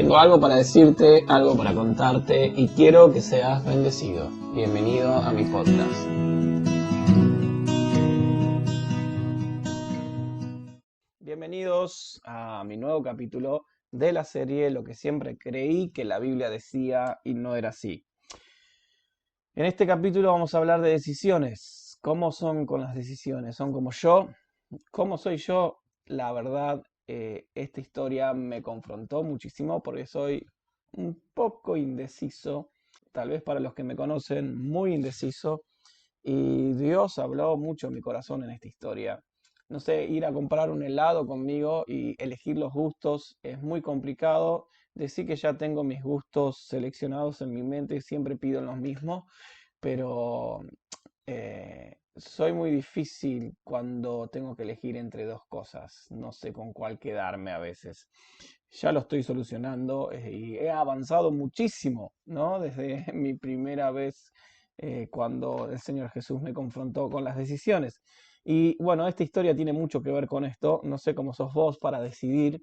Tengo algo para decirte, algo para contarte y quiero que seas bendecido. Bienvenido a mi podcast. Bienvenidos a mi nuevo capítulo de la serie Lo que siempre creí que la Biblia decía y no era así. En este capítulo vamos a hablar de decisiones. ¿Cómo son con las decisiones? ¿Son como yo? ¿Cómo soy yo? La verdad, esta historia me confrontó muchísimo porque soy un poco indeciso, tal vez para los que me conocen, muy indeciso, y Dios habló mucho en mi corazón en esta historia. No sé, ir a comprar un helado conmigo y elegir los gustos es muy complicado. Decir que ya tengo mis gustos seleccionados en mi mente y siempre pido los mismos, pero soy muy difícil cuando tengo que elegir entre dos cosas. No sé con cuál quedarme a veces. Ya lo estoy solucionando y he avanzado muchísimo, ¿no? Desde mi primera vez cuando el Señor Jesús me confrontó con las decisiones. Y bueno, esta historia tiene mucho que ver con esto. No sé cómo sos vos para decidir.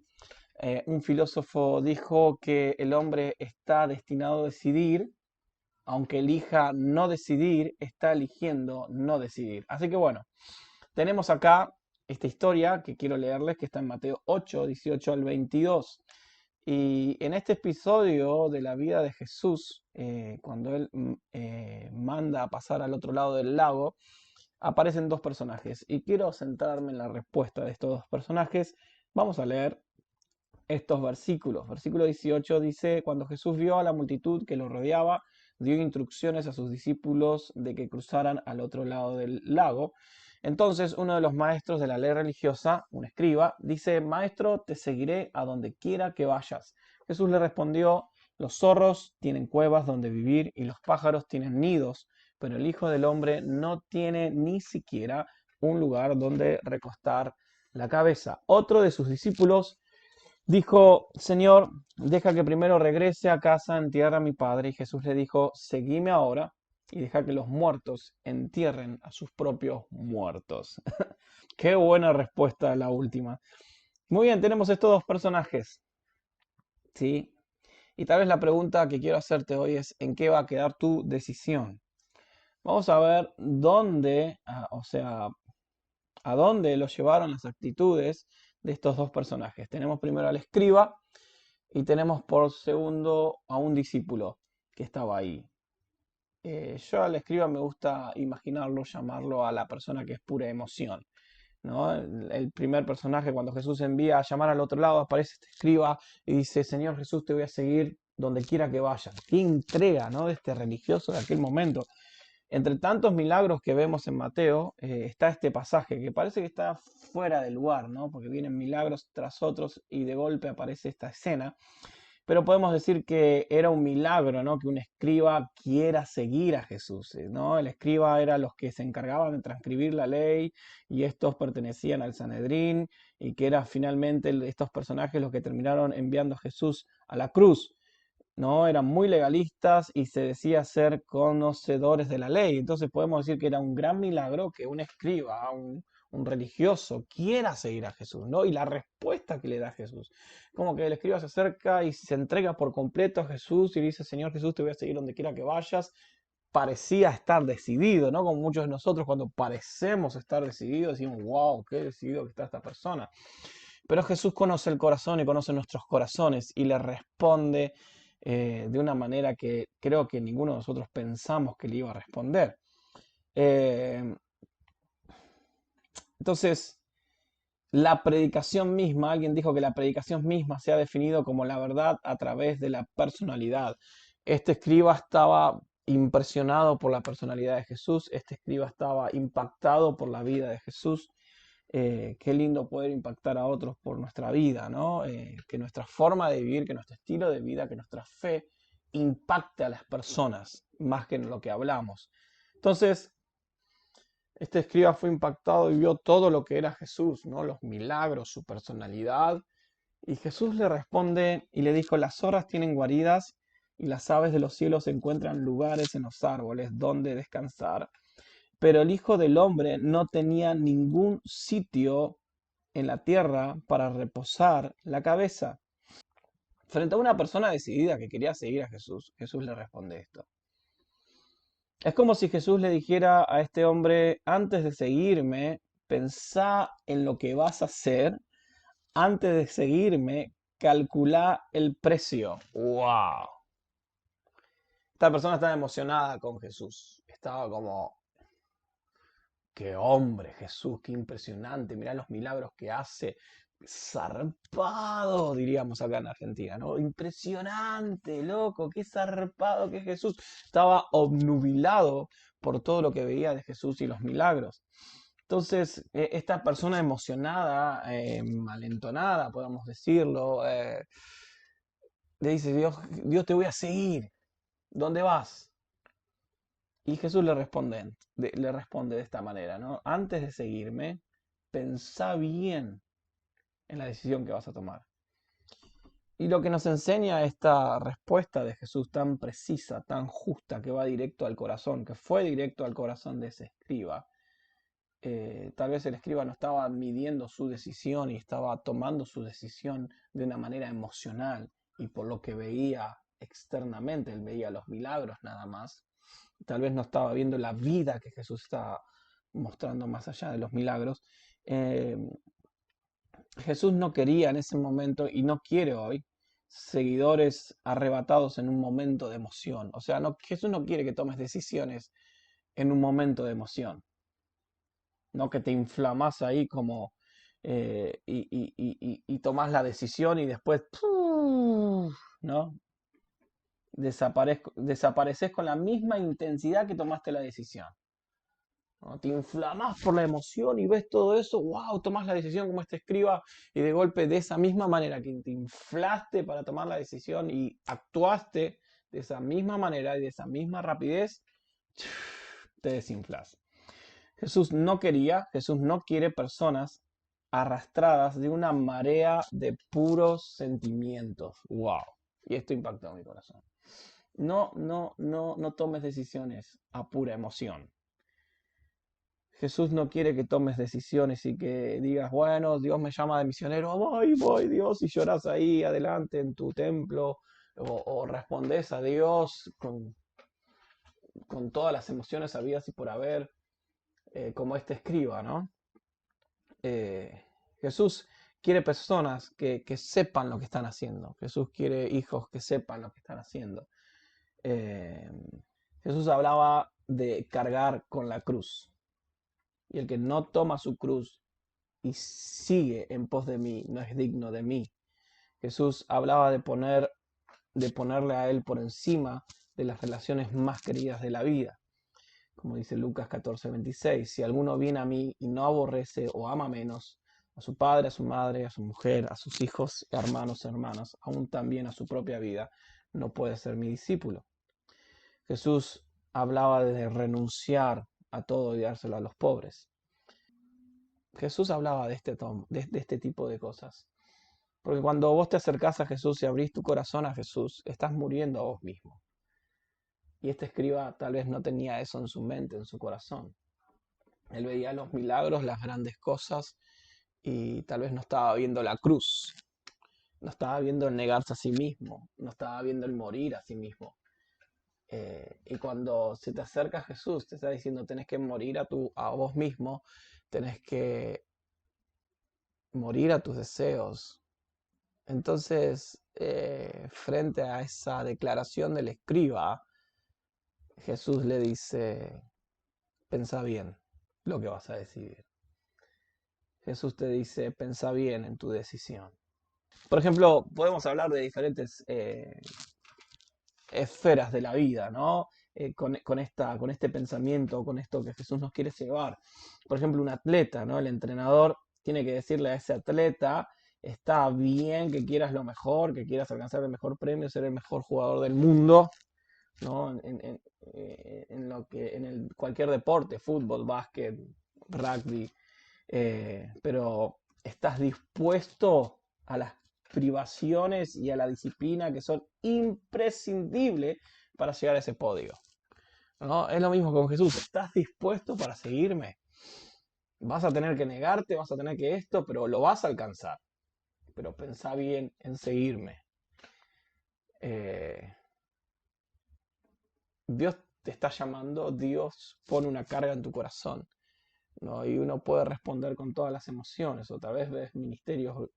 Un filósofo dijo que el hombre está destinado a decidir, aunque elija no decidir, está eligiendo no decidir. Así que bueno, tenemos acá esta historia que quiero leerles, que está en Mateo 8, 18 al 22. Y en este episodio de la vida de Jesús, cuando él manda a pasar al otro lado del lago, aparecen dos personajes. Y quiero centrarme en la respuesta de estos dos personajes. Vamos a leer estos versículos. Versículo 18 dice: cuando Jesús vio a la multitud que lo rodeaba, dio instrucciones a sus discípulos de que cruzaran al otro lado del lago. Entonces uno de los maestros de la ley religiosa, un escriba, dice: Maestro, te seguiré a donde quiera que vayas. Jesús le respondió: los zorros tienen cuevas donde vivir y los pájaros tienen nidos, pero el Hijo del Hombre no tiene ni siquiera un lugar donde recostar la cabeza. Otro de sus discípulos dijo: Señor, deja que primero regrese a casa, entierra a mi padre. Y Jesús le dijo: seguime ahora y deja que los muertos entierren a sus propios muertos. Qué buena respuesta la última. Muy bien, tenemos estos dos personajes, ¿sí? Y tal vez la pregunta que quiero hacerte hoy es: ¿en qué va a quedar tu decisión? Vamos a ver dónde, a dónde los llevaron las actitudes de estos dos personajes. Tenemos primero al escriba y tenemos por segundo a un discípulo que estaba ahí. Yo al escriba me gusta imaginarlo, llamarlo a la persona que es pura emoción, ¿no? El primer personaje, cuando Jesús envía a llamar al otro lado, aparece este escriba y dice: Señor Jesús, te voy a seguir donde quiera que vayas. Qué entrega, ¿no?, de este religioso de aquel momento. Entre tantos milagros que vemos en Mateo, está este pasaje que parece que está fuera de lugar, ¿no? Porque vienen milagros tras otros y de golpe aparece esta escena. Pero podemos decir que era un milagro, ¿no?, que un escriba quiera seguir a Jesús, ¿no? El escriba era los que se encargaban de transcribir la ley y estos pertenecían al Sanedrín, y que eran finalmente estos personajes los que terminaron enviando a Jesús a la cruz, ¿no? Eran muy legalistas y se decía ser conocedores de la ley. Entonces podemos decir que era un gran milagro que un escriba, un religioso, quiera seguir a Jesús, ¿no? Y la respuesta que le da Jesús. Como que el escriba se acerca y se entrega por completo a Jesús y dice: Señor Jesús, te voy a seguir donde quiera que vayas. Parecía estar decidido, ¿no? Como muchos de nosotros cuando parecemos estar decididos, decimos: wow, qué decidido que está esta persona. Pero Jesús conoce el corazón y conoce nuestros corazones y le responde de una manera que creo que ninguno de nosotros pensamos que le iba a responder. Eh, entonces, la predicación misma, alguien dijo que la predicación misma se ha definido como la verdad a través de la personalidad. Este escriba estaba impresionado por la personalidad de Jesús, este escriba estaba impactado por la vida de Jesús. Qué lindo poder impactar a otros por nuestra vida, ¿no? Que nuestra forma de vivir, que nuestro estilo de vida, que nuestra fe impacte a las personas más que en lo que hablamos. Entonces, este escriba fue impactado y vio todo lo que era Jesús, ¿no? Los milagros, su personalidad. Y Jesús le responde y le dijo: las zorras tienen guaridas y las aves de los cielos encuentran lugares en los árboles donde descansar, pero el Hijo del Hombre no tenía ningún sitio en la tierra para reposar la cabeza. Frente a una persona decidida que quería seguir a Jesús, Jesús le responde esto. Es como si Jesús le dijera a este hombre, antes de seguirme, pensá en lo que vas a hacer. Antes de seguirme, calculá el precio. ¡Wow! Esta persona estaba emocionada con Jesús. Estaba como, qué hombre, Jesús, qué impresionante. Mirá los milagros que hace. Zarpado, diríamos acá en Argentina, ¿no? Impresionante, loco, qué zarpado que es Jesús. Estaba obnubilado por todo lo que veía de Jesús y los milagros. Entonces, esta persona emocionada, malentonada, podemos decirlo, le dice, Dios, Dios, te voy a seguir. ¿Dónde vas? Y Jesús le responde de esta manera, ¿no? Antes de seguirme, pensá bien en la decisión que vas a tomar. Y lo que nos enseña esta respuesta de Jesús tan precisa, tan justa, que va directo al corazón, que fue directo al corazón de ese escriba. Tal vez el escriba no estaba midiendo su decisión y estaba tomando su decisión de una manera emocional y por lo que veía externamente, él veía los milagros nada más. Tal vez no estaba viendo la vida que Jesús estaba mostrando más allá de los milagros. Eh, Jesús no quería en ese momento y no quiere hoy seguidores arrebatados en un momento de emoción. O sea, Jesús no quiere que tomes decisiones en un momento de emoción, no que te inflamas ahí como y tomás la decisión y después ¡puf! ¿No? Desapareces con la misma intensidad que tomaste la decisión. ¿No? Te inflamás por la emoción y ves todo eso, wow, tomás la decisión como este escriba y de golpe de esa misma manera que te inflaste para tomar la decisión y actuaste de esa misma manera y de esa misma rapidez, te desinflas. Jesús no quiere personas arrastradas de una marea de puros sentimientos. Wow. Y esto impactó mi corazón. No tomes decisiones a pura emoción. Jesús no quiere que tomes decisiones y que digas, bueno, Dios me llama de misionero, voy, Dios, y lloras ahí adelante en tu templo, o respondes a Dios con todas las emociones habidas y por haber, como este escriba, ¿no? Jesús quiere personas que sepan lo que están haciendo. Jesús quiere hijos que sepan lo que están haciendo. Eh, Jesús hablaba de cargar con la cruz. Y el que no toma su cruz y sigue en pos de mí no es digno de mí. Jesús hablaba de ponerle a él por encima de las relaciones más queridas de la vida. Como dice Lucas 14:26, si alguno viene a mí y no aborrece o ama menos a su padre, a su madre, a su mujer, a sus hijos, hermanos, hermanas, aún también a su propia vida, no puede ser mi discípulo. Jesús hablaba de renunciar a todo y dárselo a los pobres. Jesús hablaba de este tipo de cosas. Porque cuando vos te acercás a Jesús y abrís tu corazón a Jesús, estás muriendo a vos mismo. Y este escriba tal vez no tenía eso en su mente, en su corazón. Él veía los milagros, las grandes cosas, y tal vez no estaba viendo la cruz, no estaba viendo el negarse a sí mismo, no estaba viendo el morir a sí mismo. Y cuando se te acerca a Jesús, te está diciendo, tenés que morir a vos mismo, tenés que morir a tus deseos. Entonces, frente a esa declaración del escriba, Jesús le dice, pensá bien lo que vas a decidir. Jesús te dice, pensá bien en tu decisión. Por ejemplo, podemos hablar de diferentes esferas de la vida, ¿no? Con este pensamiento, con esto que Jesús nos quiere llevar. Por ejemplo, un atleta, ¿no? El entrenador tiene que decirle a ese atleta, está bien que quieras lo mejor, que quieras alcanzar el mejor premio, ser el mejor jugador del mundo, ¿no? En cualquier deporte, fútbol, básquet, rugby, pero estás dispuesto a las privaciones y a la disciplina que son imprescindibles para llegar a ese podio, ¿no? Es lo mismo con Jesús. ¿Estás dispuesto para seguirme? Vas a tener que negarte, vas a tener que esto, pero lo vas a alcanzar. Pero pensá bien en seguirme. Eh, Dios te está llamando, Dios pone una carga en tu corazón, ¿no? Y uno puede responder con todas las emociones. Otra vez ves ministerios,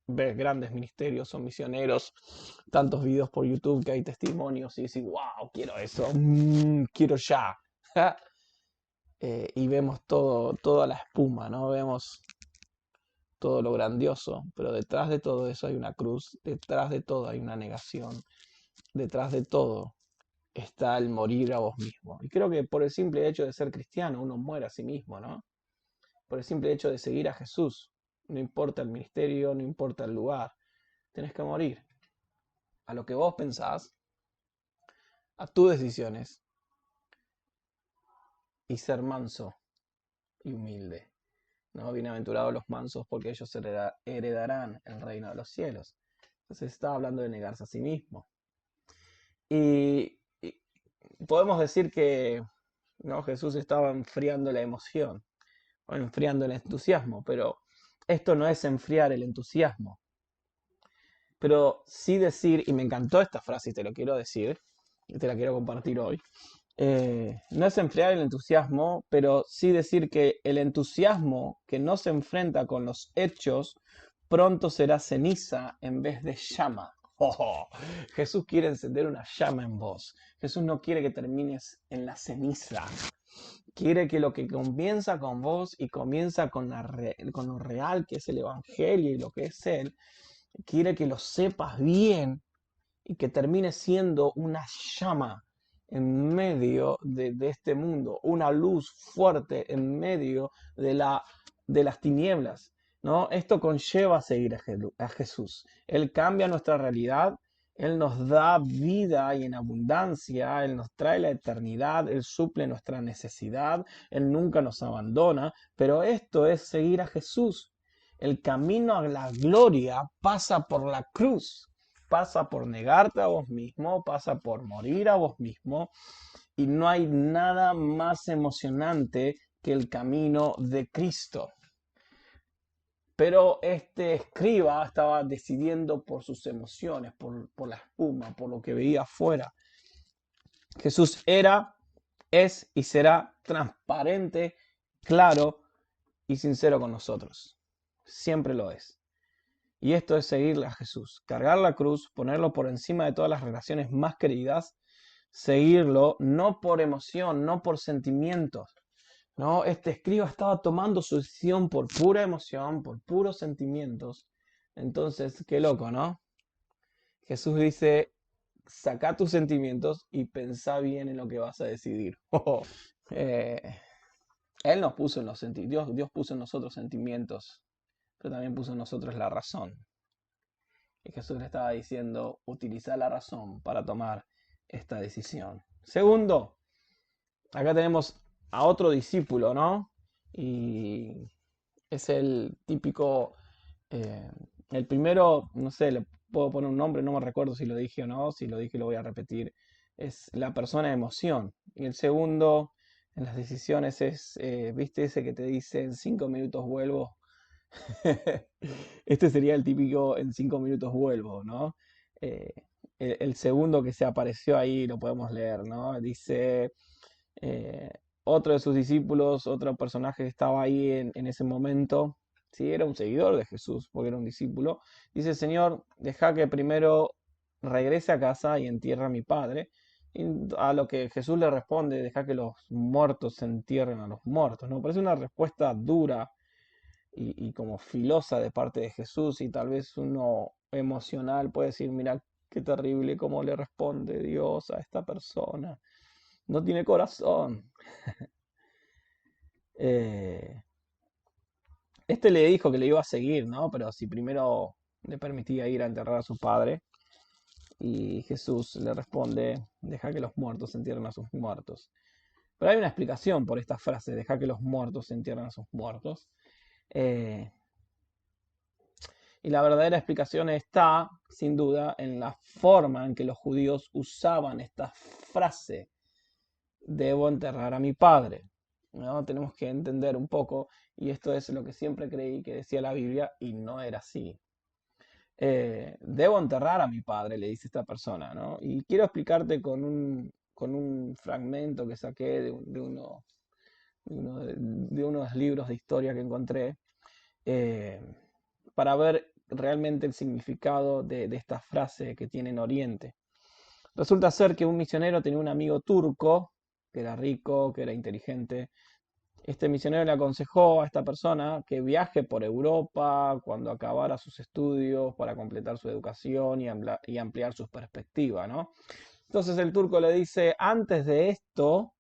ves grandes ministerios o misioneros, tantos videos por YouTube que hay testimonios y dices, wow, quiero eso, quiero ya. Y vemos toda la espuma, ¿no? Vemos todo lo grandioso, pero detrás de todo eso hay una cruz, detrás de todo hay una negación, detrás de todo está el morir a vos mismo. Y creo que por el simple hecho de ser cristiano uno muere a sí mismo, ¿no? Por el simple hecho de seguir a Jesús. No importa el ministerio, no importa el lugar. Tenés que morir a lo que vos pensás, a tus decisiones y ser manso y humilde, ¿no? Bienaventurados los mansos porque ellos heredarán el reino de los cielos. Entonces está hablando de negarse a sí mismo. Y podemos decir que, ¿no? Jesús estaba enfriando la emoción o enfriando el entusiasmo, pero esto no es enfriar el entusiasmo. Pero sí decir, y me encantó esta frase y te lo quiero decir, y te la quiero compartir hoy, no es enfriar el entusiasmo, pero sí decir que el entusiasmo que no se enfrenta con los hechos pronto será ceniza en vez de llama. Oh, Jesús quiere encender una llama en vos. Jesús no quiere que termines en la ceniza. Quiere que lo que comienza con vos y comienza con lo real que es el Evangelio y lo que es Él, quiere que lo sepas bien y que termine siendo una llama en medio de este mundo, una luz fuerte en medio de las tinieblas, ¿no? Esto conlleva seguir a Jesús. Él cambia nuestra realidad, Él nos da vida y en abundancia, Él nos trae la eternidad, Él suple nuestra necesidad, Él nunca nos abandona, pero esto es seguir a Jesús. El camino a la gloria pasa por la cruz, pasa por negarte a vos mismo, pasa por morir a vos mismo, y no hay nada más emocionante que el camino de Cristo. Pero este escriba estaba decidiendo por sus emociones, por la espuma, por lo que veía afuera. Jesús era, es y será transparente, claro y sincero con nosotros. Siempre lo es. Y esto es seguirle a Jesús, cargar la cruz, ponerlo por encima de todas las relaciones más queridas, seguirlo no por emoción, no por sentimientos. No, este escriba estaba tomando su decisión por pura emoción, por puros sentimientos. Entonces, qué loco, ¿no? Jesús dice, saca tus sentimientos y pensá bien en lo que vas a decidir. Eh, Él nos puso en los sentimientos, Dios puso en nosotros sentimientos, pero también puso en nosotros la razón. Y Jesús le estaba diciendo, utiliza la razón para tomar esta decisión. Segundo, acá tenemos a otro discípulo, ¿no? Y es el típico, eh, el primero, no sé, le puedo poner un nombre, no me recuerdo si lo dije o no, si lo dije lo voy a repetir, es la persona de emoción. Y el segundo en las decisiones es, ¿viste ese que te dice en 5 minutos vuelvo? Este sería el típico en 5 minutos vuelvo, ¿no? Eh, el segundo que se apareció ahí lo podemos leer, ¿no? Dice, eh, otro de sus discípulos, otro personaje que estaba ahí en ese momento, sí, era un seguidor de Jesús, porque era un discípulo, dice, Señor, deja que primero regrese a casa y entierre a mi padre. Y a lo que Jesús le responde, deja que los muertos se entierren a los muertos, ¿no? Parece una respuesta dura y como filosa de parte de Jesús, y tal vez uno emocional puede decir, mira qué terrible cómo le responde Dios a esta persona, no tiene corazón. Eh, este le dijo que le iba a seguir, ¿no? Pero si primero le permitía ir a enterrar a su padre, y Jesús le responde, deja que los muertos entierren a sus muertos. Pero hay una explicación por esta frase, deja que los muertos entierren a sus muertos. Eh, Y la verdadera explicación está, sin duda, en la forma en que los judíos usaban esta frase, debo enterrar a mi padre. ¿No? Tenemos que entender un poco, y esto es lo que siempre creí que decía la Biblia, y no era así. Debo enterrar a mi padre, le dice esta persona, ¿no? Y quiero explicarte con un fragmento que saqué de unos libros de historia que encontré, eh, para ver realmente el significado de esta frase que tiene en Oriente. Resulta ser que un misionero tenía un amigo turco, que era rico, que era inteligente. Este misionero le aconsejó a esta persona que viaje por Europa cuando acabara sus estudios para completar su educación y ampliar sus perspectivas, ¿no? Entonces el turco le dice, antes de esto,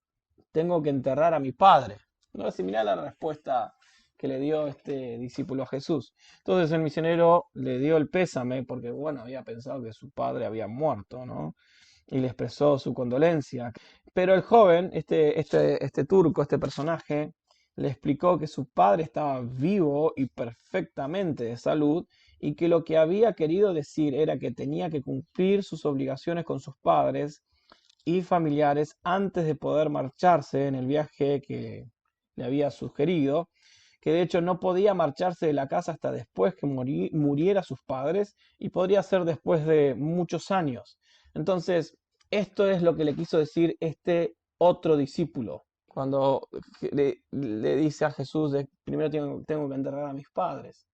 tengo que enterrar a mi padre. ¿No? Es similar a la respuesta que le dio este discípulo a Jesús. Entonces el misionero le dio el pésame porque, bueno, había pensado que su padre había muerto, ¿no? Y le expresó su condolencia. Pero el joven, este turco, este personaje, le explicó que su padre estaba vivo y perfectamente de salud y que lo que había querido decir era que tenía que cumplir sus obligaciones con sus padres y familiares antes de poder marcharse en el viaje que le había sugerido, que de hecho no podía marcharse de la casa hasta después que muriera sus padres y podría ser después de muchos años. Entonces, esto es lo que le quiso decir este otro discípulo cuando le dice a Jesús de primero tengo que enterrar a mis padres.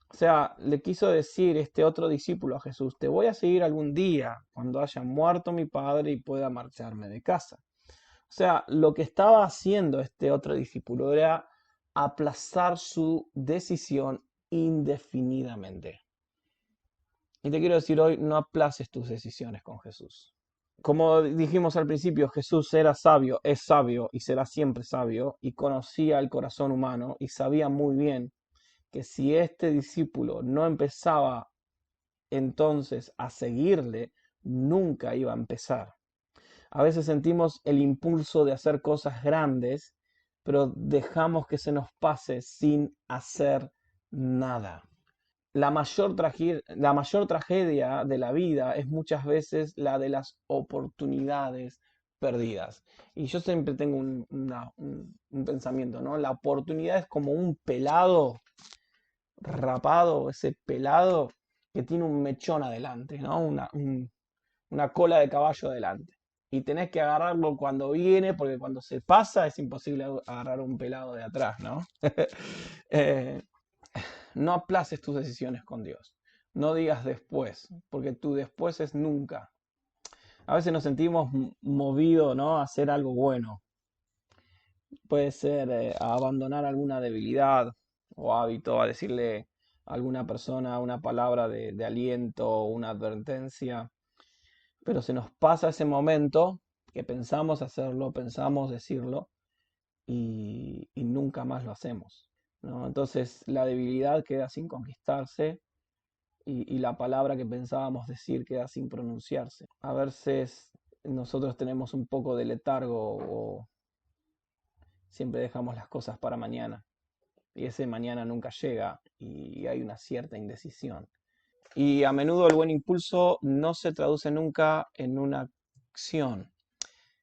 O sea, le quiso decir este otro discípulo a Jesús, te voy a seguir algún día cuando haya muerto mi padre y pueda marcharme de casa. O sea, lo que estaba haciendo este otro discípulo era aplazar su decisión indefinidamente. Y te quiero decir hoy, no aplaces tus decisiones con Jesús. Como dijimos al principio, Jesús era sabio, es sabio y será siempre sabio y conocía el corazón humano y sabía muy bien que si este discípulo no empezaba entonces a seguirle, nunca iba a empezar. A veces sentimos el impulso de hacer cosas grandes, pero dejamos que se nos pase sin hacer nada. La mayor tragedia de la vida es muchas veces la de las oportunidades perdidas. Y yo siempre tengo un pensamiento, ¿no? La oportunidad es como un pelado rapado, ese pelado que tiene un mechón adelante, ¿no? Una cola de caballo adelante. Y tenés que agarrarlo cuando viene, porque cuando se pasa es imposible agarrar un pelado de atrás, ¿no? Eh, no aplaces tus decisiones con Dios. No digas después, porque tu después es nunca. A veces nos sentimos movidos, ¿no? A hacer algo bueno. Puede ser a abandonar alguna debilidad o hábito, a decirle a alguna persona una palabra de aliento o una advertencia, pero se nos pasa ese momento que pensamos hacerlo, pensamos decirlo y nunca más lo hacemos, ¿no? Entonces la debilidad queda sin conquistarse y la palabra que pensábamos decir queda sin pronunciarse. A veces nosotros tenemos un poco de letargo o siempre dejamos las cosas para mañana y ese mañana nunca llega y hay una cierta indecisión. Y a menudo el buen impulso no se traduce nunca en una acción.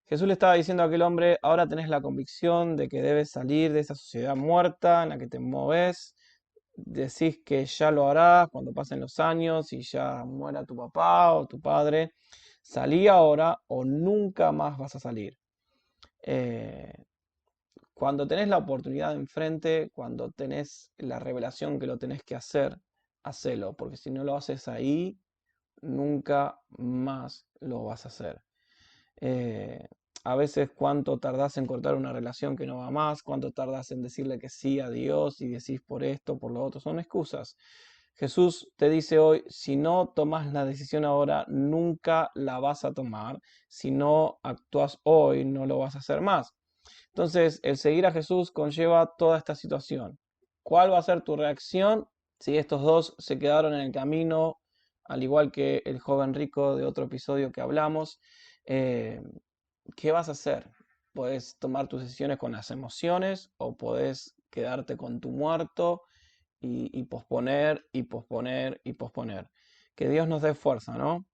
Jesús le estaba diciendo a aquel hombre, ahora tenés la convicción de que debes salir de esa sociedad muerta en la que te moves, decís que ya lo harás cuando pasen los años y ya muera tu papá o tu padre, salí ahora o nunca más vas a salir. Eh, Cuando tenés la oportunidad enfrente, cuando tenés la revelación que lo tenés que hacer, hacelo, porque si no lo haces ahí, nunca más lo vas a hacer. Eh, a veces cuánto tardás en cortar una relación que no va más, cuánto tardás en decirle que sí a Dios y decís por esto, por lo otro, son excusas. Jesús te dice hoy, si no tomas la decisión ahora, nunca la vas a tomar. Si no actúas hoy, no lo vas a hacer más. Entonces, el seguir a Jesús conlleva toda esta situación. ¿Cuál va a ser tu reacción si estos dos se quedaron en el camino, al igual que el joven rico de otro episodio que hablamos? Eh, ¿Qué vas a hacer? Puedes tomar tus decisiones con las emociones o puedes quedarte con tu muerto y posponer y posponer y posponer. Que Dios nos dé fuerza, ¿no?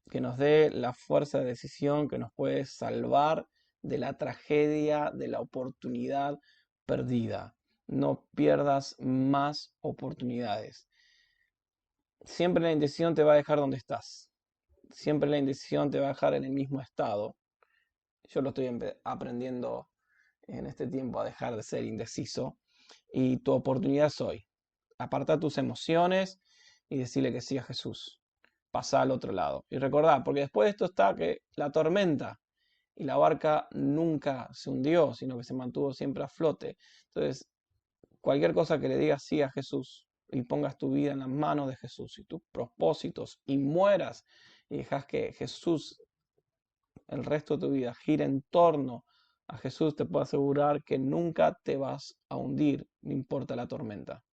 Que nos dé la fuerza de decisión que nos puede salvar de la tragedia, de la oportunidad perdida. No pierdas más oportunidades. Siempre la indecisión te va a dejar donde estás. Siempre la indecisión te va a dejar en el mismo estado. Yo lo estoy aprendiendo en este tiempo a dejar de ser indeciso. Y tu oportunidad es hoy. Aparta tus emociones y decirle que sí a Jesús. Pasa al otro lado. Y recordá, porque después de esto está que la tormenta y la barca nunca se hundió, sino que se mantuvo siempre a flote. Entonces, cualquier cosa que le digas sí a Jesús y pongas tu vida en las manos de Jesús y tus propósitos y mueras y dejas que Jesús, el resto de tu vida, gire en torno a Jesús, te puedo asegurar que nunca te vas a hundir, no importa la tormenta.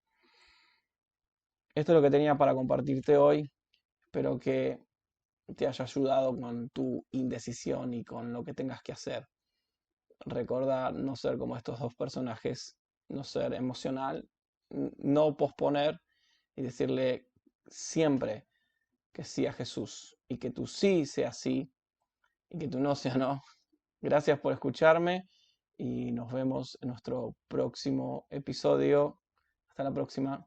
Esto es lo que tenía para compartirte hoy. Espero que te haya ayudado con tu indecisión y con lo que tengas que hacer. Recuerda no ser como estos dos personajes, no ser emocional, no posponer y decirle siempre que sí a Jesús y que tu sí sea sí y que tu no sea no. Gracias por escucharme y nos vemos en nuestro próximo episodio. Hasta la próxima.